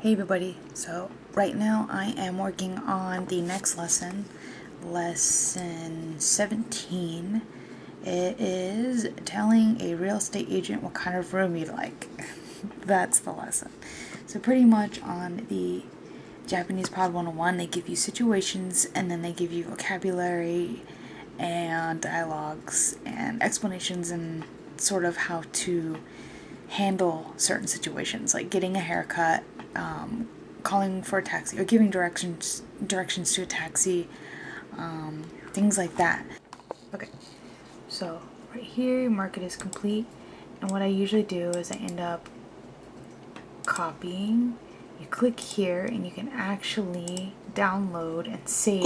Hey everybody, so right now I am working on the next lesson, lesson 17. It is telling a real estate agent what kind of room you'd like. That's the lesson. So pretty much on the Japanese Pod 101, they give you situations and then they give you vocabulary and dialogues and explanations and sort of how to handle certain situations, like getting a haircut, calling for a taxi, or giving directions to a taxi, things like that. Okay, so right here, mark it as complete, and what I usually do is I end up copying. You click here, and you can actually download and save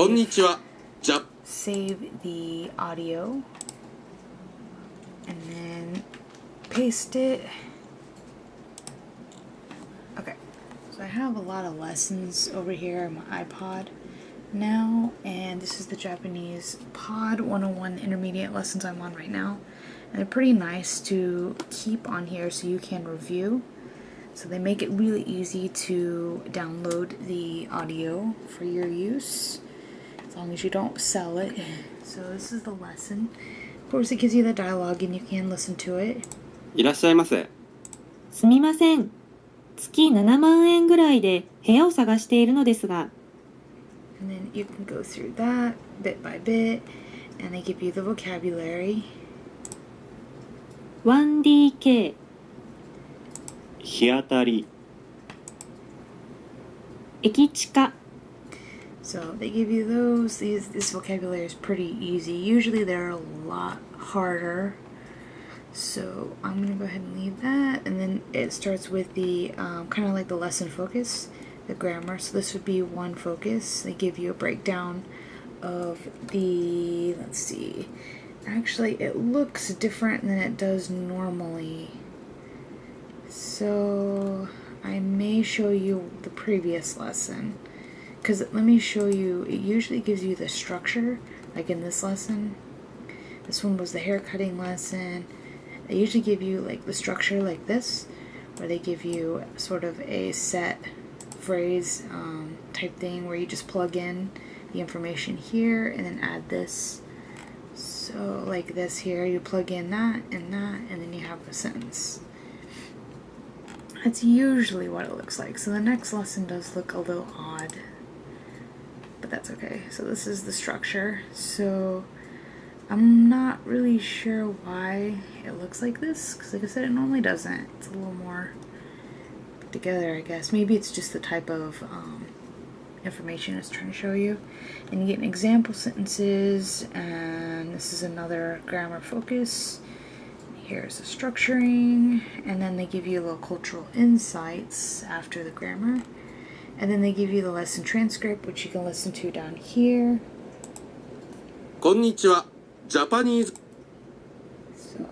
the audio, and then paste it. Okay, so I have a lot of lessons over here on my iPod now, and this is the Japanese Pod 101 intermediate lessons I'm on right now, and they're pretty nice to keep on here so you can review. So they make it really easy to download the audio for your use, as long as you don't sell it. So this is the lesson. Of course, it gives you the dialogue and you can listen to it. いらっしゃいませ。すみません。月7万円ぐらいで部屋を探しているのですが。And then you can go through that bit by bit, and they give you the vocabulary. 1DK 日当たり。駅地下 So they give you those. This vocabulary is pretty easy. Usually they're a lot harder. So I'm going to go ahead and leave that. And then it starts with the kind of like the lesson focus, the grammar. So this would be one focus. They give you a breakdown of the, let's see. Actually, it looks different than it does normally. So I may show you the previous lesson. Because let me show you, it usually gives you the structure, like in this lesson. This one was the hair cutting lesson. They usually give you like the structure like this, where they give you sort of a set phrase type thing where you just plug in the information here and then add this. So like this here, you plug in that, and then you have a sentence. That's usually what it looks like. So the next lesson does look a little odd, but that's okay. So this is the structure. So I'm not really sure why it looks like this, because like I said, it normally doesn't. It's a little more put together, I guess. Maybe it's just the type of information it's trying to show you. And you get an example sentences, and this is another grammar focus. Here's the structuring, and then they give you little cultural insights after the grammar. And then they give you the lesson transcript, which you can listen to down here. こんにちは。ジャパニーズ。So,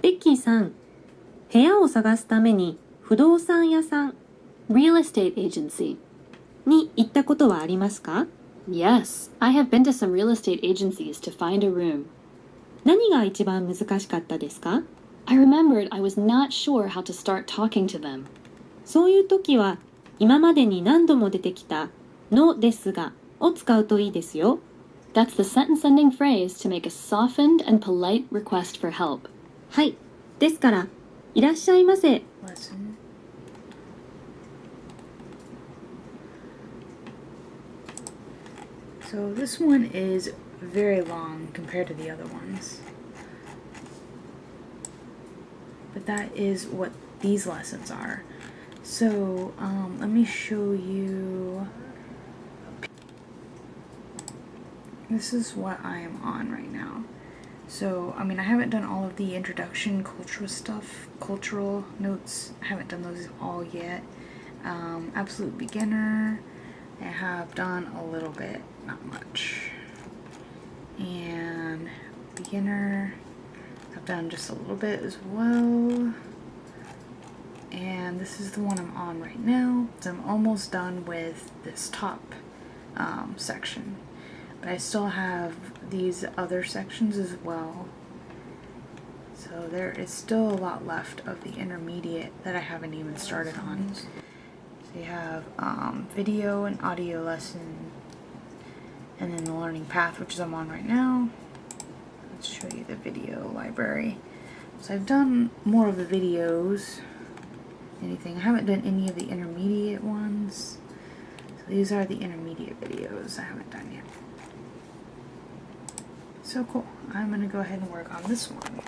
ベッキーさん、部屋を探すために不動産屋さん Real Estate Agency に行ったことはありますか？ Yes, I have been to some real estate agencies to find a room. 何が一番難しかったですか？ I remembered I was not sure how to start talking to them. そういう時は今までに何度も出てきたのですがを使うといいですよ。That's the sentence-ending phrase to make a softened and polite request for help. はい。ですから、いらっしゃいませ。lesson. So this one is very long compared to the other ones. But that is what these lessons are. So let me show you. This is what I am on right now. So, I mean, I haven't done all of the introduction cultural stuff, cultural notes. I haven't done those all yet. Absolute beginner, I have done a little bit, not much. And beginner, I've done just a little bit as well. And this is the one I'm on right now. So I'm almost done with this top section. But I still have these other sections as well. So there is still a lot left of the intermediate that I haven't even started on. So you have video and audio lesson, and then the learning path, which is I'm on right now. Let's show you the video library. So I've done more of the videos. I haven't done any of the intermediate ones. So these are the intermediate videos I haven't done yet. So cool. I'm going to go ahead and work on this one.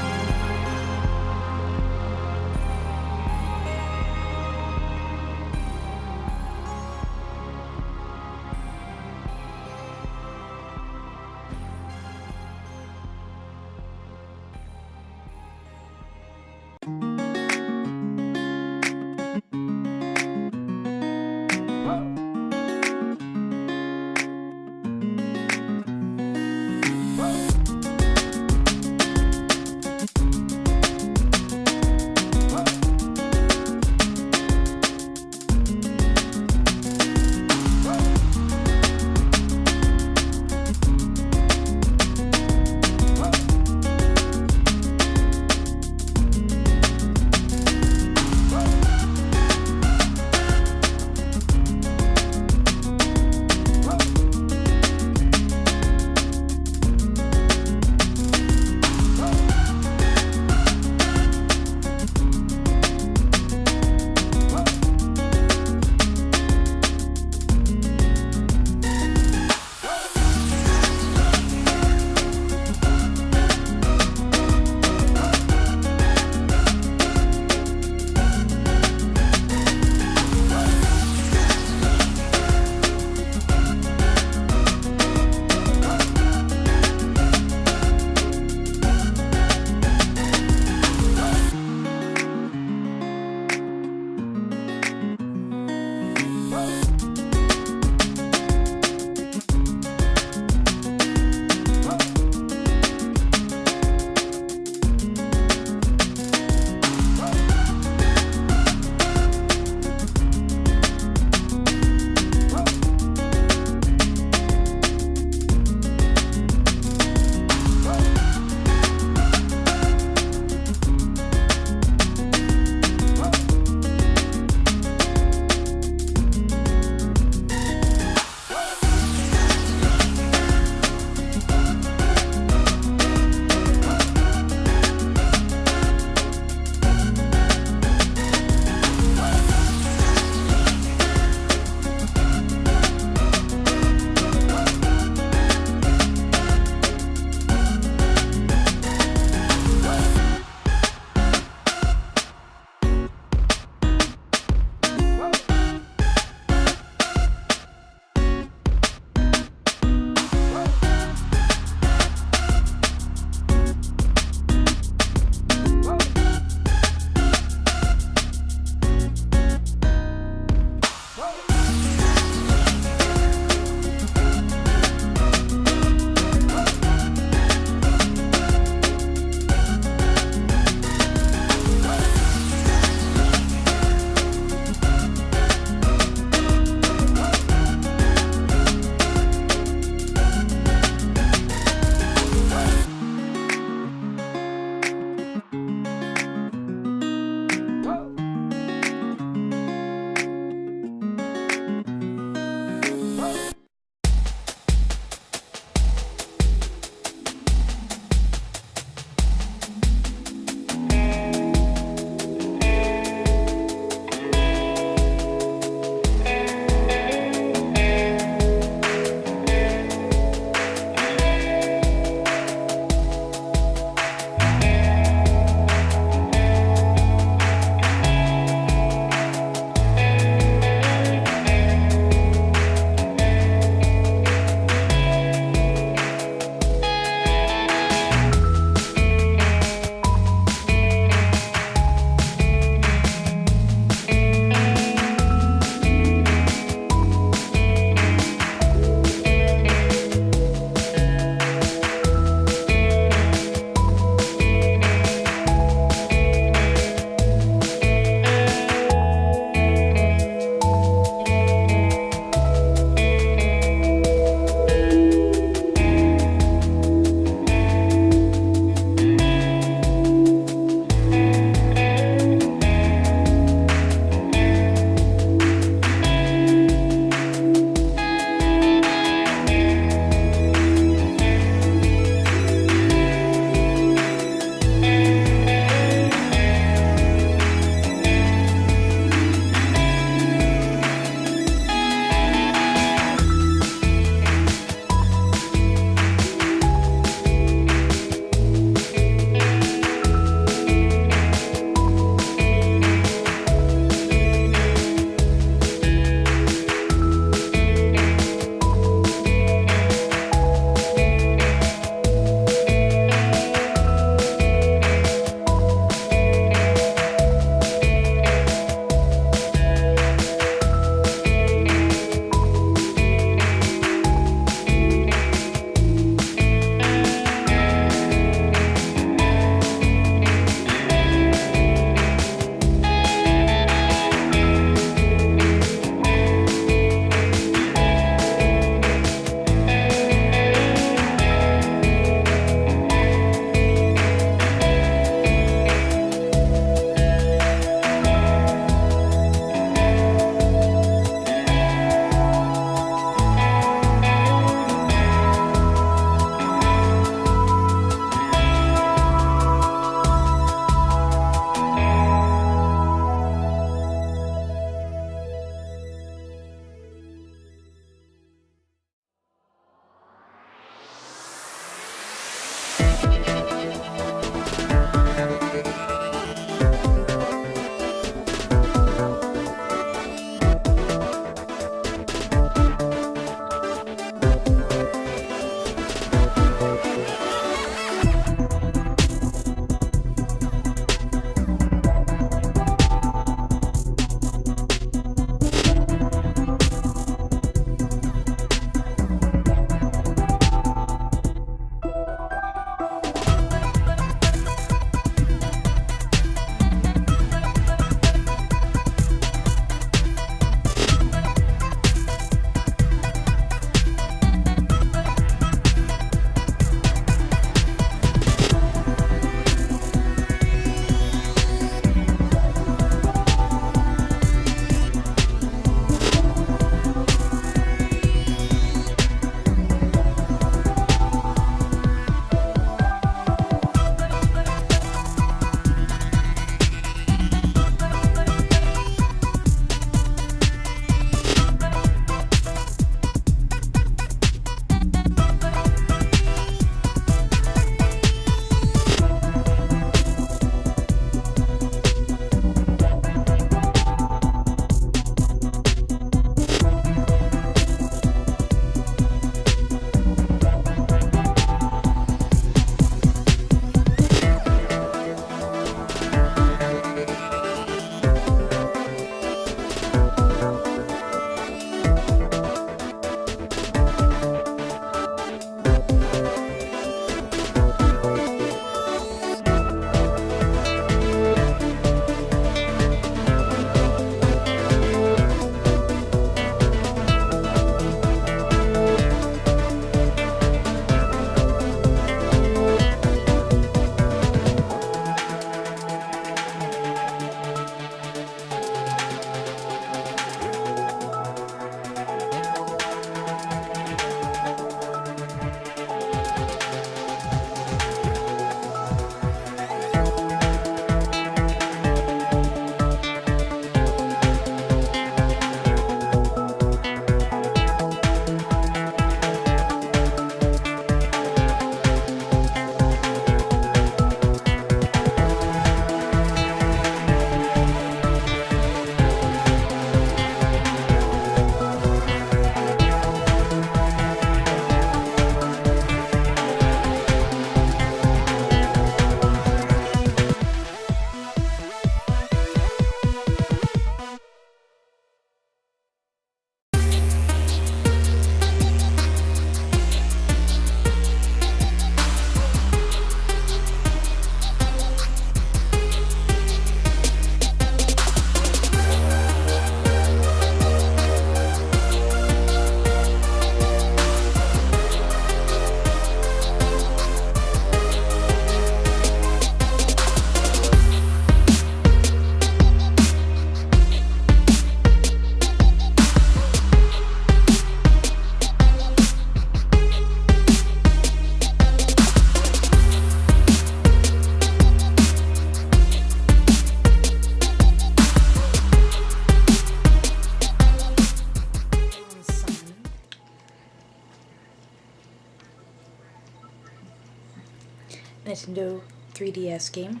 Nintendo 3DS game.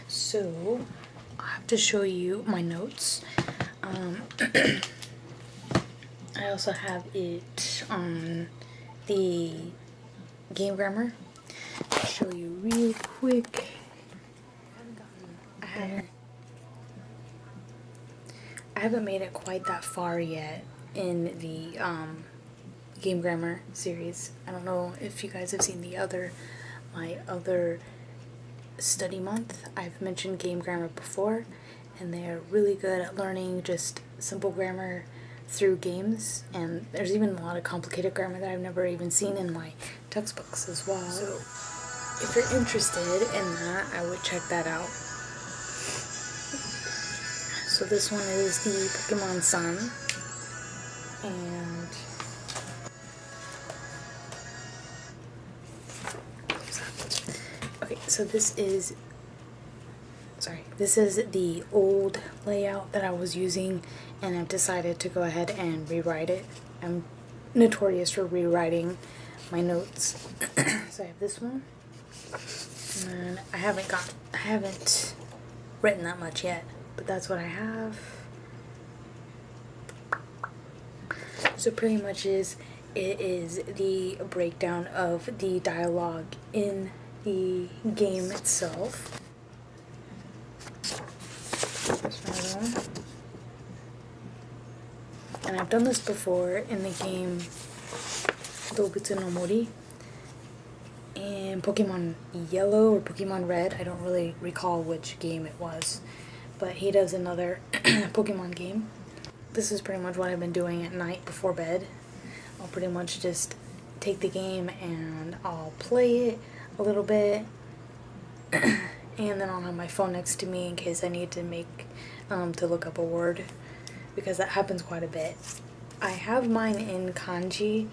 So I have to show you my notes. I also have it on the game grammar. I'll show you real quick. I haven't made it quite that far yet in the game grammar series. I don't know if you guys have seen my other study month. I've mentioned game grammar before, and they're really good at learning just simple grammar through games, and there's even a lot of complicated grammar that I've never even seen in my textbooks as well. So if you're interested in that, I would check that out. So this one is the Pokemon Sun, and okay, so this is the old layout that I was using, and I've decided to go ahead and rewrite it. I'm notorious for rewriting my notes. So I have this one, and I haven't written that much yet, but that's what I have. So pretty much it is the breakdown of the dialogue in the game itself. And I've done this before in the game Doubutsu no Mori and Pokemon Yellow or Pokemon Red. I don't really recall which game it was, but he does another Pokemon game. This is pretty much what I've been doing at night before bed. I'll pretty much just take the game and I'll play it a little bit, and then I'll have my phone next to me in case I need to to look up a word, because that happens quite a bit. I have mine in kanji,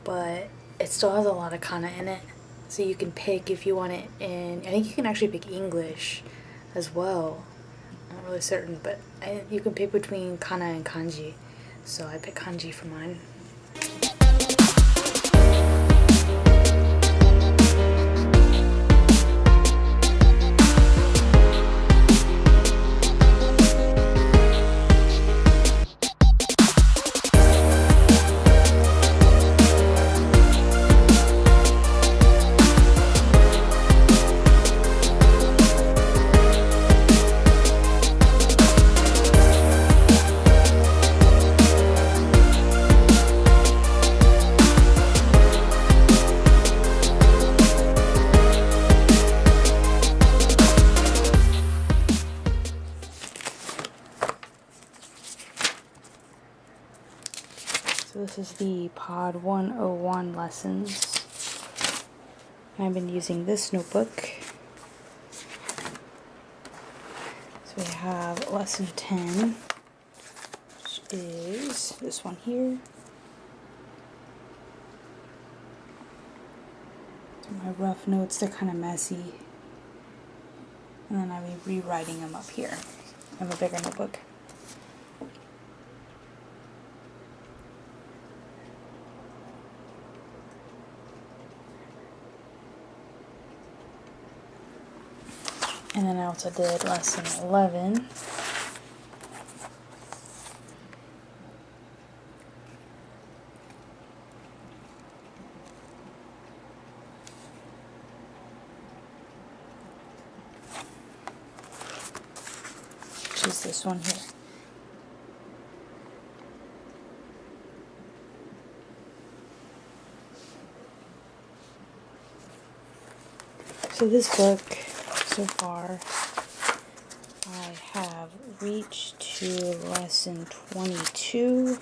but it still has a lot of kana in it, so you can pick if you want it in, I think you can actually pick English as well. I'm not really certain, but you can pick between kana and kanji, so I pick kanji for mine. So this is the Pod 101 lessons. I've been using this notebook. So we have lesson 10, which is this one here. So my rough notes, they're kind of messy. And then I'll be rewriting them up here. I have a bigger notebook. And then I also did lesson 11. Which is this one here. So this book, so far, I have reached to lesson 22,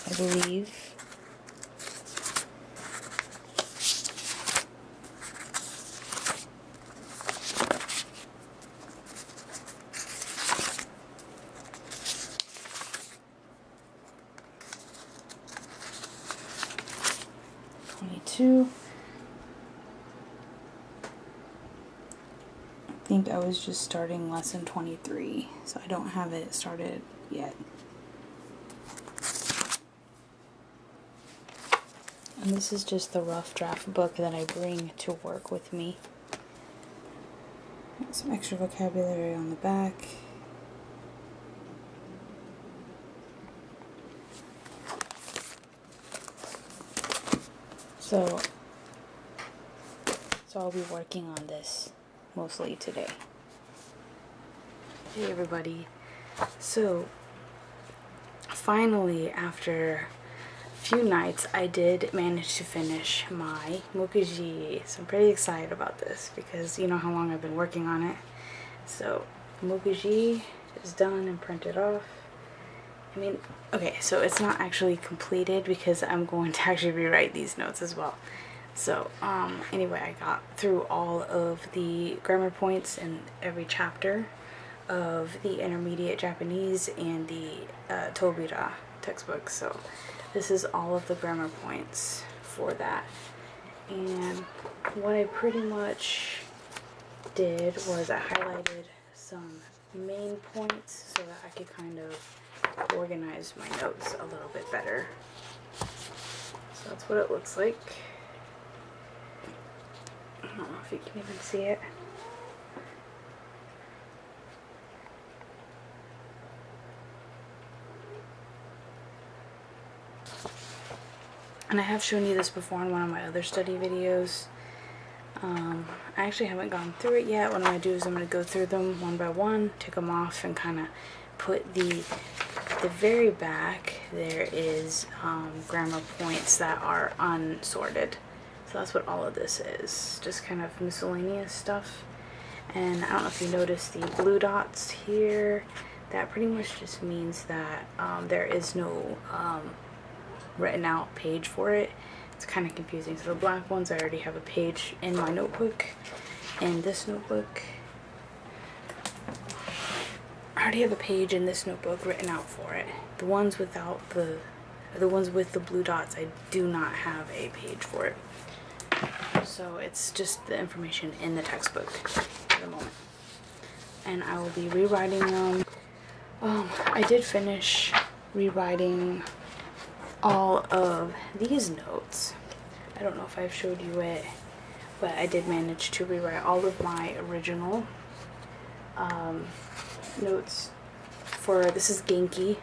I believe. I think I was just starting lesson 23, so I don't have it started yet. And this is just the rough draft book that I bring to work with me. Got some extra vocabulary on the back. So I'll be working on this mostly today. Hey everybody. So finally, after a few nights, I did manage to finish my Mokuji. So I'm pretty excited about this because you know how long I've been working on it. So Mokuji is done and printed off. I mean, okay, so it's not actually completed because I'm going to actually rewrite these notes as well. So anyway, I got through all of the grammar points in every chapter of the intermediate Japanese and the Tobira textbook. So this is all of the grammar points for that. And what I pretty much did was I highlighted some main points so that I could kind of organize my notes a little bit better. So that's what it looks like. I don't know if you can even see it. And I have shown you this before in one of my other study videos. I actually haven't gone through it yet. What I'm going to do is I'm going to go through them one by one, take them off, and kind of put the very back there is grammar points that are unsorted. So that's what all of this is, just kind of miscellaneous stuff. And I don't know if you noticed the blue dots here. That pretty much just means that there is no written out page for it. It's kind of confusing. So the black ones, I already have a page in my notebook. In this notebook, I already have a page in this notebook written out for it. The ones without the ones with the blue dots, I do not have a page for it. So it's just the information in the textbook for the moment. And I will be rewriting them. I did finish rewriting all of these notes. I don't know if I've showed you it, but I did manage to rewrite all of my original notes for, this is Genki.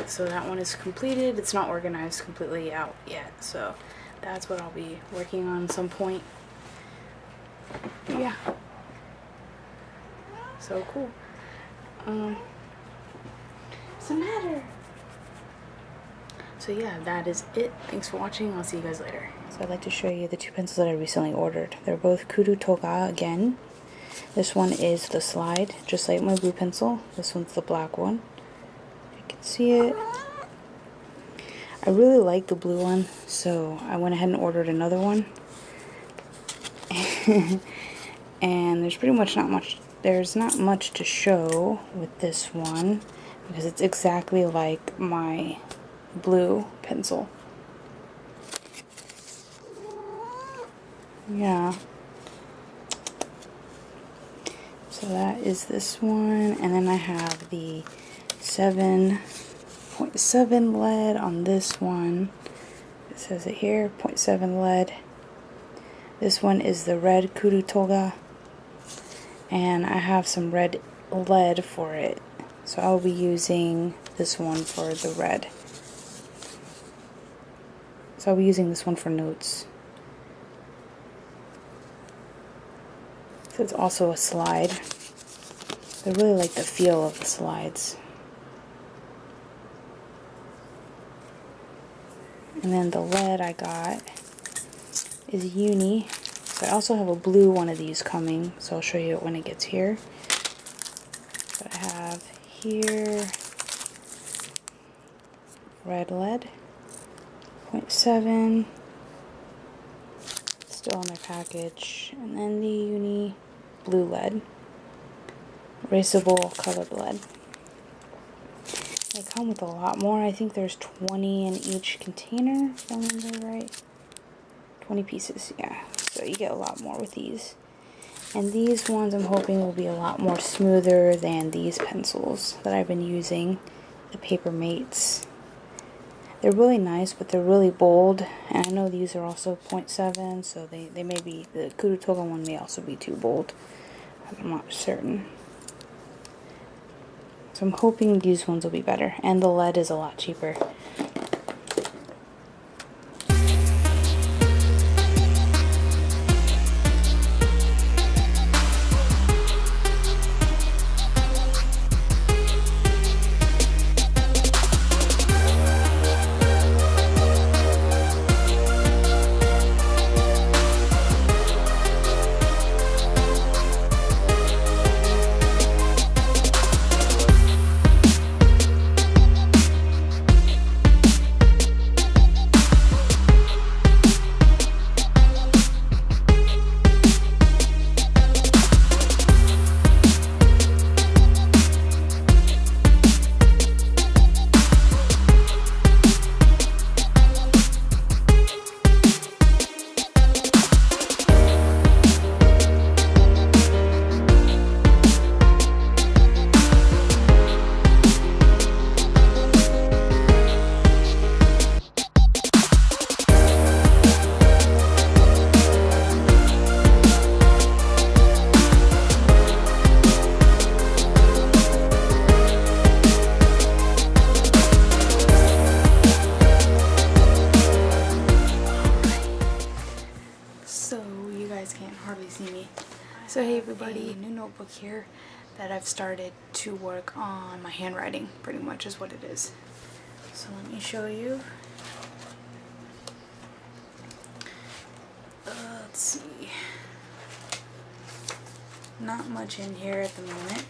So that one is completed. It's not organized completely out yet, so that's what I'll be working on at some point. Yeah. So cool. What's the matter? So yeah, that is it. Thanks for watching. I'll see you guys later. So I'd like to show you the two pencils that I recently ordered. They're both Kuru Toga again. This one is the slide, just like my blue pencil. This one's the black one. You can see it. I really like the blue one, so I went ahead and ordered another one. And there's pretty much there's not much to show with this one because it's exactly like my blue pencil. Yeah. So that is this one, and then I have the 7.7 lead on this one. It says it here, 0.7 lead. This one is the red Kuru Toga, and I have some red lead for it. So I'll be using this one for the red. So I'll be using this one for notes. So it's also a slide. I really like the feel of the slides. And then the lead I got is uni. So I also have a blue one of these coming, so I'll show you it when it gets here. But I have here red lead, 0.7, still in my package, and then the uni blue lead, erasable colored lead. They come with a lot more. I think there's 20 in each container, if I remember right. 20 pieces, yeah. So you get a lot more with these. And these ones I'm hoping will be a lot more smoother than these pencils that I've been using, the Paper Mates. They're really nice, but they're really bold. And I know these are also 0.7, so they may be, the Kurutoga one may also be too bold. I'm not certain. So I'm hoping these ones will be better. And the lead is a lot cheaper. So hey everybody, new notebook here that I've started to work on my handwriting, pretty much is what it is. So let me show you. Let's see. Not much in here at the moment.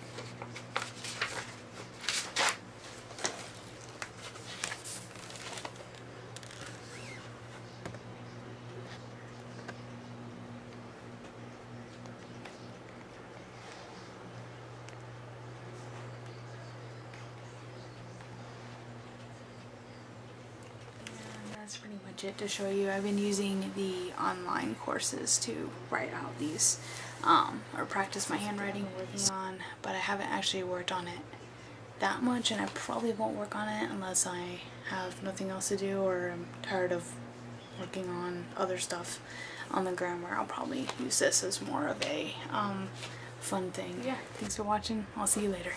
That's pretty much it to show you. I've been using the online courses to write out these or practice my handwriting, working on, but I haven't actually worked on it that much, and I probably won't work on it unless I have nothing else to do or I'm tired of working on other stuff on the grammar. I'll probably use this as more of a fun thing. Yeah, thanks for watching. I'll see you later.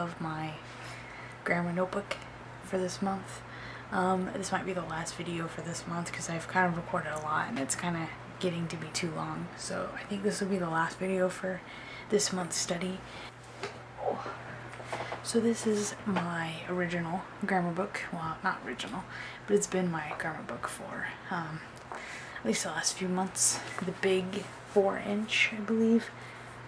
of my grammar notebook for this month. This might be the last video for this month because I've kind of recorded a lot and it's kind of getting to be too long. So I think this will be the last video for this month's study. So this is my original grammar book. Well, not original, but it's been my grammar book for at least the last few months. The big 4-inch, I believe,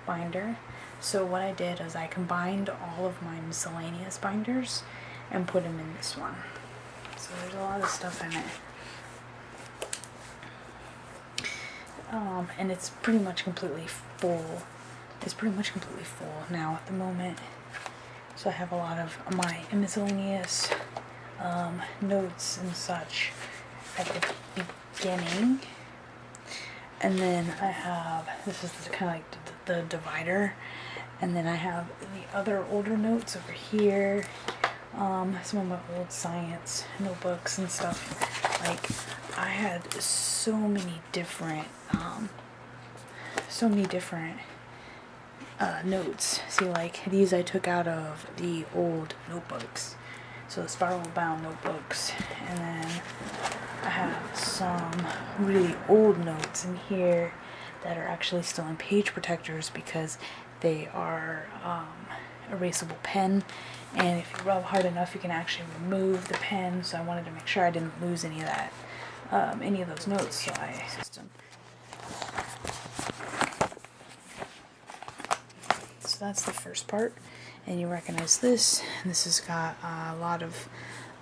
binder. So what I did is I combined all of my miscellaneous binders and put them in this one. So there's a lot of stuff in it. And it's pretty much completely full. It's pretty much completely full now at the moment. So I have a lot of my miscellaneous notes and such at the beginning. And then I have, this is kind of like the divider. And then I have the other older notes over here. Some of my old science notebooks and stuff. Like, I had so many different notes. See, like these I took out of the old notebooks, so the spiral bound notebooks, and then I have some really old notes in here that are actually still in page protectors because they are erasable pen, and if you rub hard enough you can actually remove the pen. So I wanted to make sure I didn't lose any of that, any of those notes, so I used them. So that's the first part, and you recognize this. This has got a lot of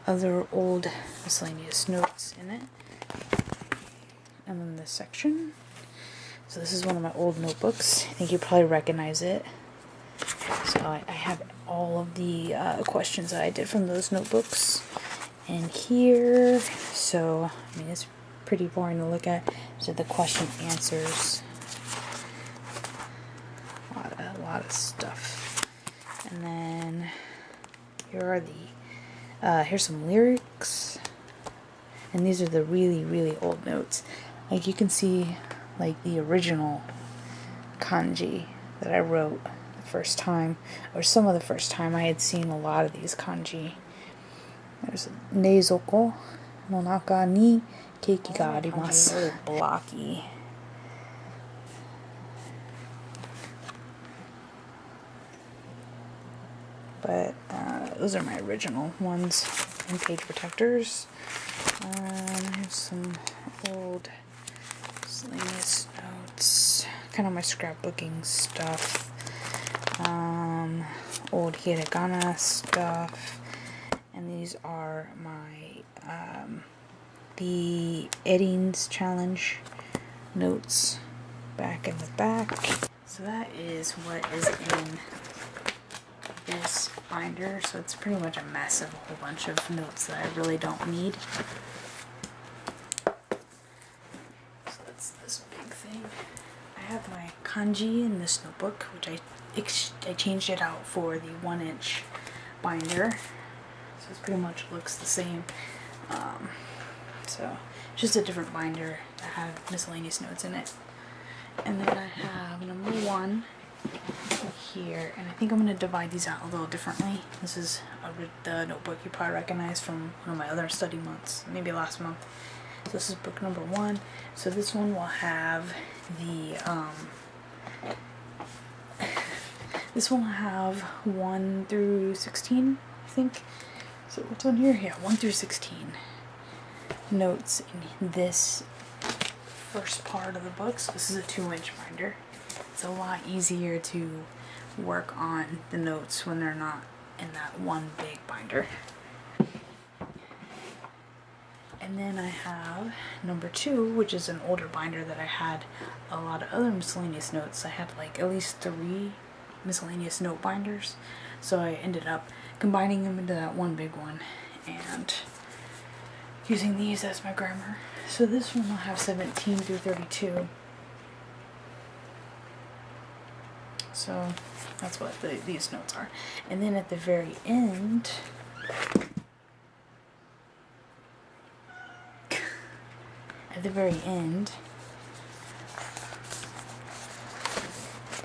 other old miscellaneous notes in it. And then this section. So this is one of my old notebooks. I think you probably recognize it. So I have all of the questions that I did from those notebooks in here. So, I mean, it's pretty boring to look at. So the question answers. A lot of stuff. And then here are the here's some lyrics, and these are the really old notes. Like, you can see like the original kanji that I wrote the first time, or some of the first time. I had seen a lot of these kanji. There's neizoko no naka ni keiki ga arimasu. Really blocky. But those are my original ones in page protectors. Here's some old miscellaneous notes, kind of my scrapbooking stuff, old hiragana stuff, and these are my the Eddings challenge notes back in the back. So that is what is in this binder. So it's pretty much a mess of a whole bunch of notes that I really don't need. So that's this big thing. I have my kanji in this notebook, which I changed it out for the 1-inch binder. So it pretty much looks the same. So just a different binder that have miscellaneous notes in it. And then I have number 1 here, and I think I'm going to divide these out a little differently. This is the notebook you probably recognize from one of my other study months, maybe last month. So this is book number 1. So this one will have the this one will have 1 through 16, I think. So what's on here? Yeah, 1 through 16 notes in this first part of the book. So this is a 2-inch binder. It's a lot easier to work on the notes when they're not in that one big binder. And then I have number 2, which is an older binder that I had a lot of other miscellaneous notes. I had like at least 3 miscellaneous note binders, so I ended up combining them into that one big one and using these as my grammar. So this one will have 17 through 32. So that's what these notes are. And then at the very end,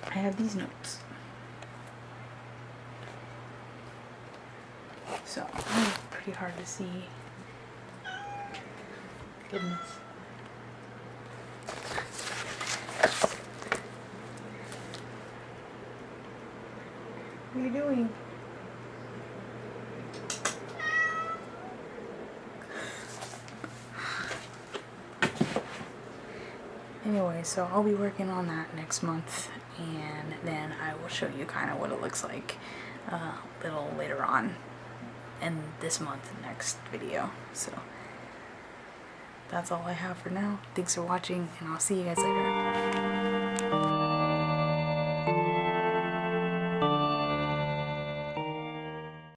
I have these notes. So it's pretty hard to see. Goodness. What are you doing? Anyway, so I'll be working on that next month, and then I will show you kind of what it looks like a little later on in this month, next video. So that's all I have for now. Thanks for watching, and I'll see you guys later.